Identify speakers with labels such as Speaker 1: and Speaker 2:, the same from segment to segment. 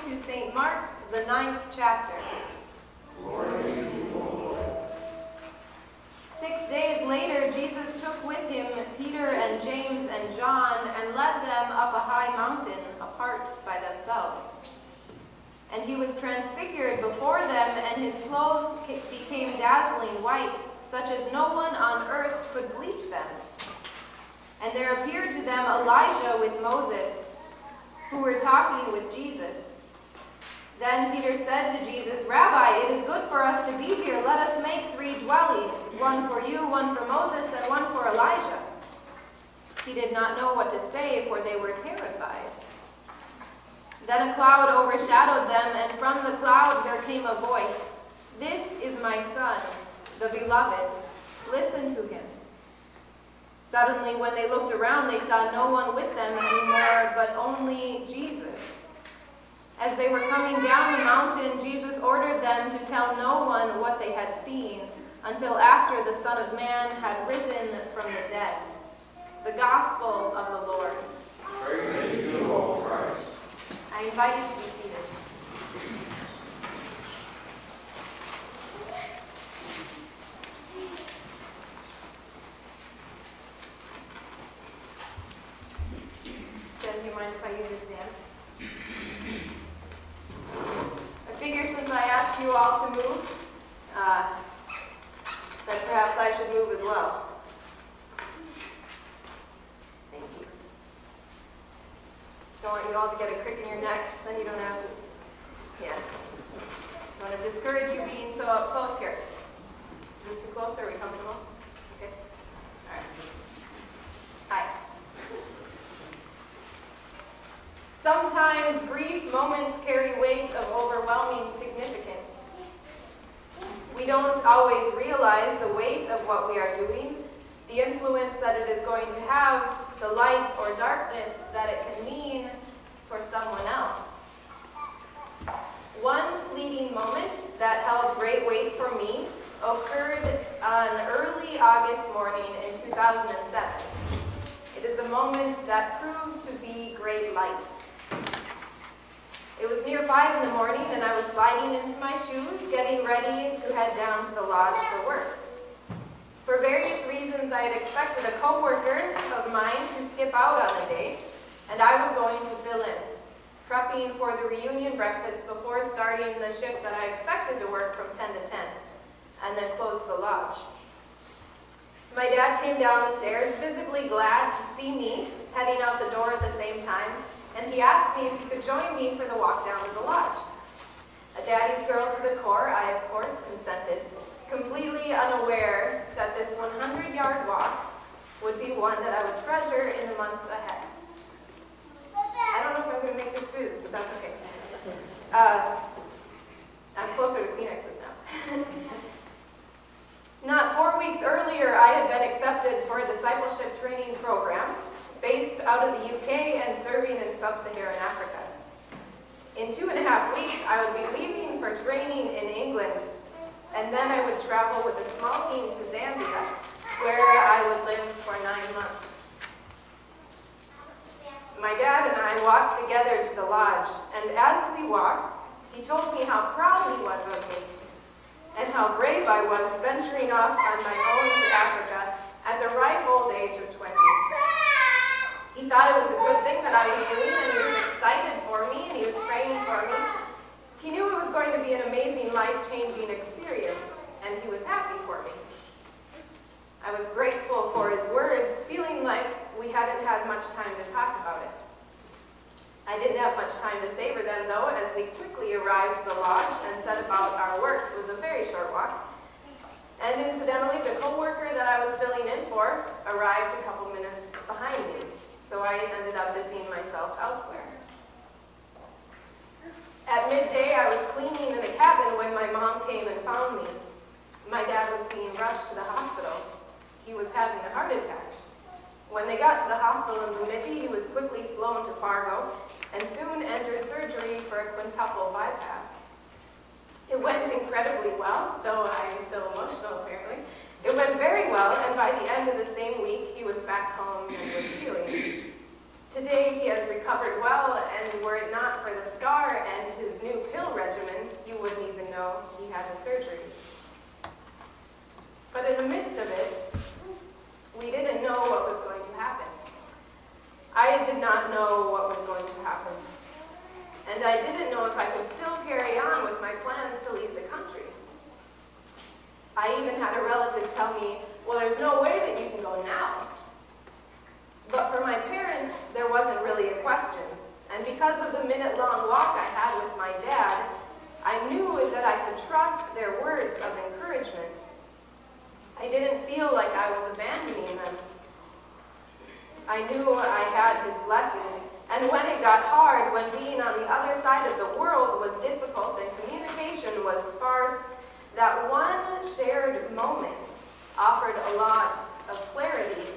Speaker 1: to St. Mark, the 9th chapter.
Speaker 2: Glory to you, O Lord.
Speaker 1: 6 days later, Jesus took with him Peter and James and John and led them up a high mountain apart by themselves. And he was transfigured before them, and his clothes became dazzling white, such as no one on earth could bleach them. And there appeared to them Elijah with Moses, who were talking with Jesus. Then Peter said to Jesus, "Rabbi, it is good for us to be here. Let us make 3 dwellings, one for you, one for Moses, and one for Elijah." He did not know what to say, for they were terrified. Then a cloud overshadowed them, and from the cloud there came a voice, "This is my Son, the Beloved. Listen to him." Suddenly, when they looked around, they saw no one with them anymore, but only Jesus. As they were coming down the mountain, Jesus ordered them to tell no one what they had seen until after the Son of Man had risen from the dead. The Gospel of the Lord.
Speaker 2: Praise to you, O Christ.
Speaker 1: I invite you to be seated. Jen, do you mind if I use your stand? I figure since I asked you all to move, that perhaps I should move as well. Thank you. Don't want you all to get a crick in your neck, then you don't have to. Yes. I want to discourage you being so up close here. Is this too close, or are we comfortable? Okay. All right. Hi. Sometimes brief moments carry weight of overwhelming significance. We don't always realize the weight of what we are doing, the influence that it is going to have, the light or darkness that it can mean for someone else. One fleeting moment that held great weight for me occurred on early August morning in 2007. It is a moment that proved to be great light. It was near 5 in the morning, and I was sliding into my shoes, getting ready to head down to the lodge for work. For various reasons, I had expected a co-worker of mine to skip out on the day, and I was going to fill in, prepping for the reunion breakfast before starting the shift that I expected to work from 10 to 10, and then close the lodge. My dad came down the stairs, visibly glad to see me, heading out the door at the same time, and he asked me if he could join me for the walk down to the lodge. A daddy's girl to the core, I of course consented, completely unaware that this 100-yard walk would be one that I would treasure in the months ahead. I don't know if I'm going to make this through this, but that's okay. I'm closer to Kleenexes now. Not 4 weeks earlier, I had been accepted for a discipleship training program based out of the UK and serving in sub-Saharan Africa. In 2.5 weeks, I would be leaving for training in England, and then I would travel with a small team to Zambia, where I would live for 9 months. My dad and I walked together to the lodge, and as we walked, he told me how proud he was of me, and how brave I was venturing off on my own to Africa at the ripe old age of 20. He thought it was a good thing that I was doing, and he was excited for me, and he was praying for me. He knew it was going to be an amazing, life-changing experience, and he was happy for me. I was grateful for his words, feeling like we hadn't had much time to talk about it. I didn't have much time to savor them, though, as we quickly arrived to the lodge and set about our work. It was a very short walk. And incidentally, the co-worker that I was filling in for arrived a couple minutes behind me. So I ended up busying myself elsewhere. At midday, I was cleaning in a cabin when my mom came and found me. My dad was being rushed to the hospital. He was having a heart attack. When they got to the hospital in Bemidji, he was quickly flown to Fargo and soon entered surgery for a quintuple bypass. It went incredibly well, though I am still emotional apparently. It went very well, and by the end of the same week, he was back home and was healing. Today, he has recovered well, and were it not for the scar and his the midst of it, we didn't know what was going to happen. I did not know what was going to happen. And I didn't know if I could still carry on with my plans to leave the country. I even had a relative tell me, well, there's no way that you can go now. But for my parents, there wasn't really a question. And because of the minute-long walk I had with my dad, I knew that I could trust their words of encouragement. I didn't feel like I was abandoning them. I knew I had his blessing. And when it got hard, when being on the other side of the world was difficult and communication was sparse, that one shared moment offered a lot of clarity,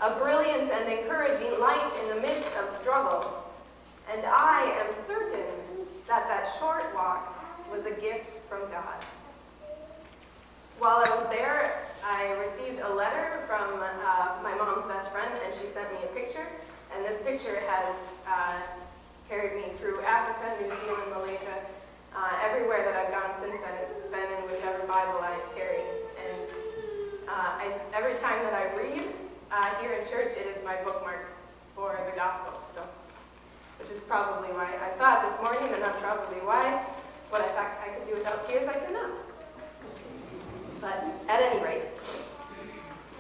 Speaker 1: a brilliant and encouraging light in the midst of struggle. And I am certain that that short walk was a gift from God. While I was there, I received a letter from my mom's best friend, and she sent me a picture. And this picture has carried me through Africa, New Zealand, Malaysia, everywhere that I've gone since then. It's been in whichever Bible I carry. And every time that I read here in church, it is my bookmark for the gospel. So, which is probably why I saw it this morning, and that's probably why what I thought I could do without tears, I cannot. But at any rate,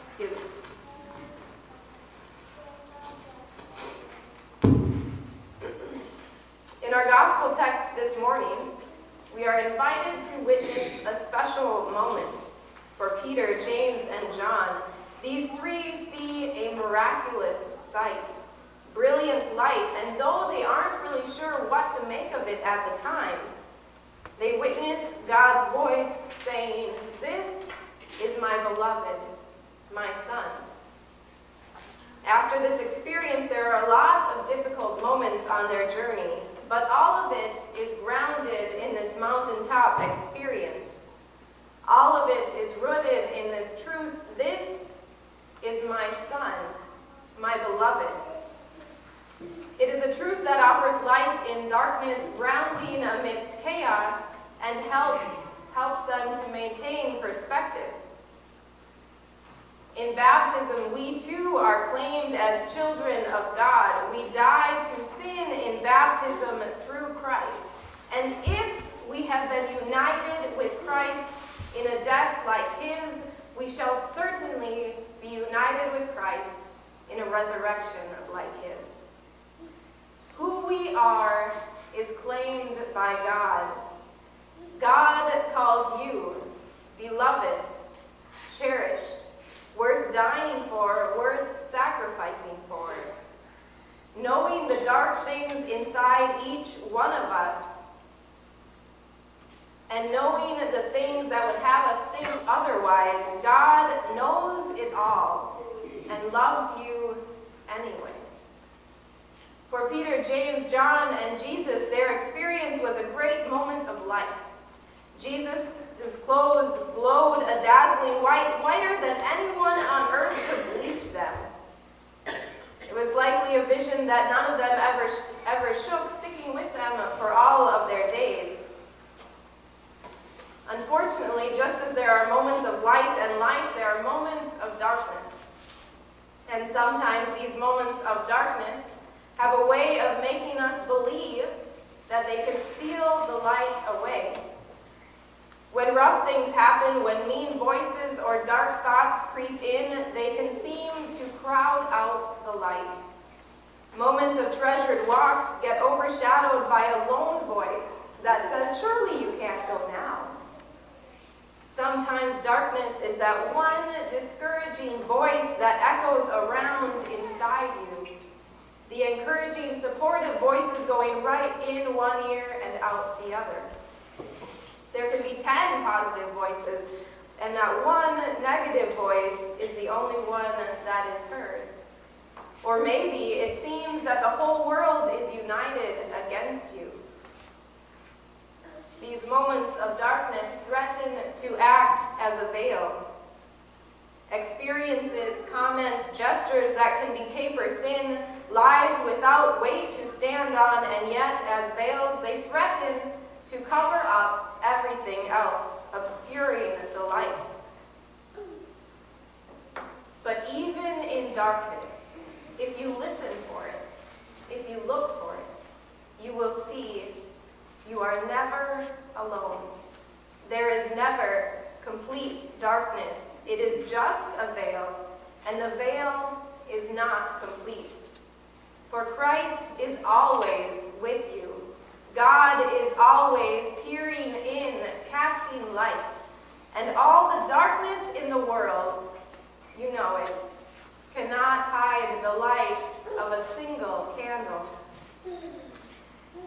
Speaker 1: excuse me. In our gospel text this morning, we are invited to witness a special moment for Peter, James, and John. These three see a miraculous sight, brilliant light, and though they aren't really sure what to make of it at the time, they witness God's voice saying, "This is my beloved, my son." After this experience, there are a lot of difficult moments on their journey, but all of it is grounded in this mountaintop experience. All of it is rooted in this truth: this is my son, my beloved. It is a truth that offers light in darkness, grounding amidst chaos, and helps them to maintain perspective. In baptism, we too are claimed as children of God. We die to sin in baptism through Christ. And if we have been united with Christ in a death like his, we shall certainly be united with Christ in a resurrection like his. Who we are is claimed by God. God calls you beloved, cherished, worth dying for, worth sacrificing for. Knowing the dark things inside each one of us, and knowing the things that would have us think otherwise, God knows it all and loves you anyway. For Peter, James, John, and Jesus, their experience was a great moment of light. Jesus' clothes glowed a dazzling white, whiter than anyone on earth could bleach them. It was likely a vision that none of them ever shook, sticking with them for all of their days. Unfortunately, just as there are moments of light and life, there are moments of darkness. And sometimes these moments of darkness have a way of making us believe that they can steal the light away. When rough things happen, when mean voices or dark thoughts creep in, they can seem to crowd out the light. Moments of treasured walks get overshadowed by a lone voice that says, "Surely you can't go now." Sometimes darkness is that one discouraging voice that echoes around inside you. The encouraging, supportive voices going right in one ear and out the other. There can be 10 positive voices, and that one negative voice is the only one that is heard. Or maybe it seems that the whole world is united against you. These moments of darkness threaten to act as a veil. Experiences, comments, gestures that can be paper thin, lies without weight to stand on, and yet as veils they threaten to cover up everything else, obscuring the light. But even in darkness, if you listen for it, if you look for it, you will see you are never alone. There is never complete darkness. It is just a veil, and the veil is not complete. For Christ is always with you. God is always peering in, casting light. And all the darkness in the world, you know it, cannot hide the light of a single candle.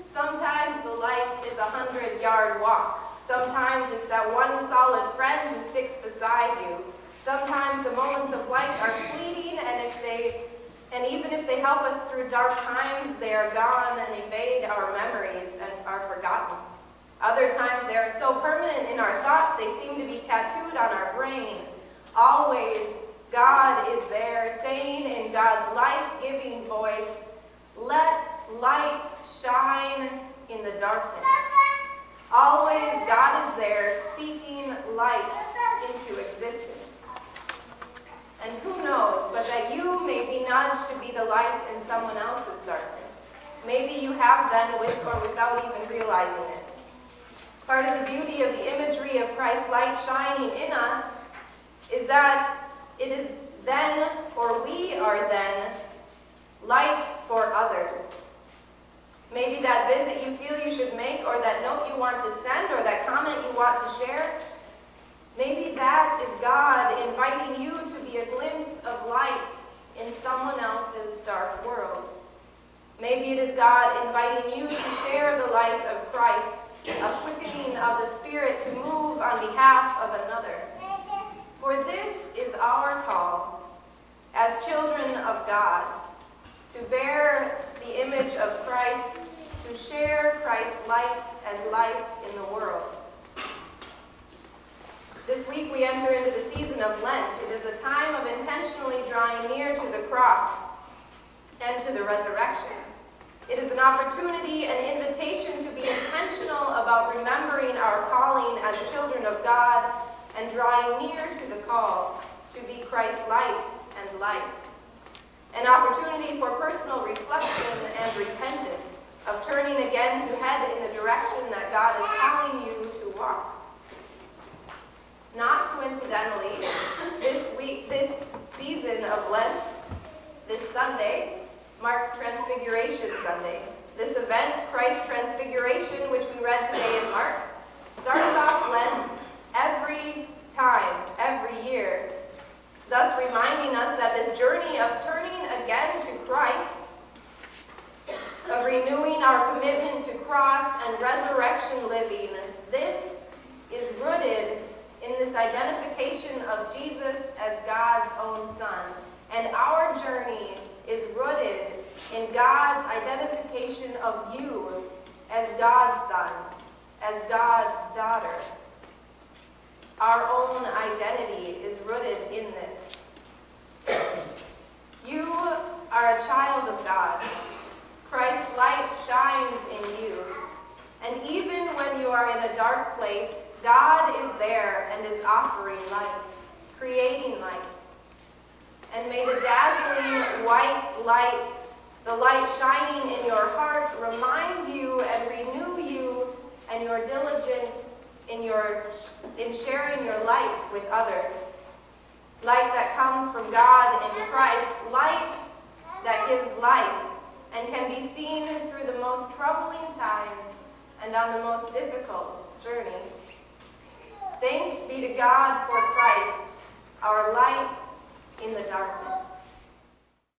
Speaker 1: Sometimes the light is a 100-yard walk. Sometimes it's that one solid friend who sticks beside you. Sometimes the moments of light are fleeting, and even if they help us through dark times, they are gone and evade our memories and are forgotten. Other times they are so permanent in our thoughts, they seem to be tattooed on our brain. Always, God is there, saying in God's life-giving voice, "Let light shine in the darkness." Always, God is there, speaking light into existence. And who knows, but that you may be nudged to be the light in someone else's darkness. Maybe you have been with or without even realizing it. Part of the beauty of the imagery of Christ's light shining in us is that it is then, or we are then, light for others. Maybe that visit you feel you should make, or that note you want to send, or that comment you want to share, maybe that is God inviting you to be a glimpse of light in someone else's dark world. Maybe it is God inviting you to share the light of Christ, a quickening of the Spirit to move on behalf of another. For this is our call as children of God, to bear the image of Christ, to share Christ's light and life in the world. This week we enter into the season of Lent. It is a time of intentionally drawing near to the cross and to the resurrection. It is an opportunity, an invitation to be intentional about remembering our calling as children of God and drawing near to the call to be Christ's light and life. An opportunity for personal reflection and repentance, of turning again to head in the direction that God is calling you to walk. Not coincidentally, this season of Lent, this Sunday, marks Transfiguration Sunday. This event, Christ's Transfiguration, which we read today in Mark, starts off Lent every time, every year, thus reminding us that this journey of turning again to Christ, of renewing our commitment to cross and resurrection living, this is rooted in this identification of Jesus as God's own Son. And our journey is rooted in God's identification of you as God's son, as God's daughter. Our own identity is rooted in this. You are a child of God. Christ's light shines in you. And even when you are in a dark place, God is there and is offering light, creating light. And may the dazzling white light, the light shining in your heart, remind you and renew you and your diligence in sharing your light with others. Light that comes from God in Christ, light that gives life and can be seen through the most troubling times and on the most difficult journeys. Thanks be to God for Christ, our light in the darkness.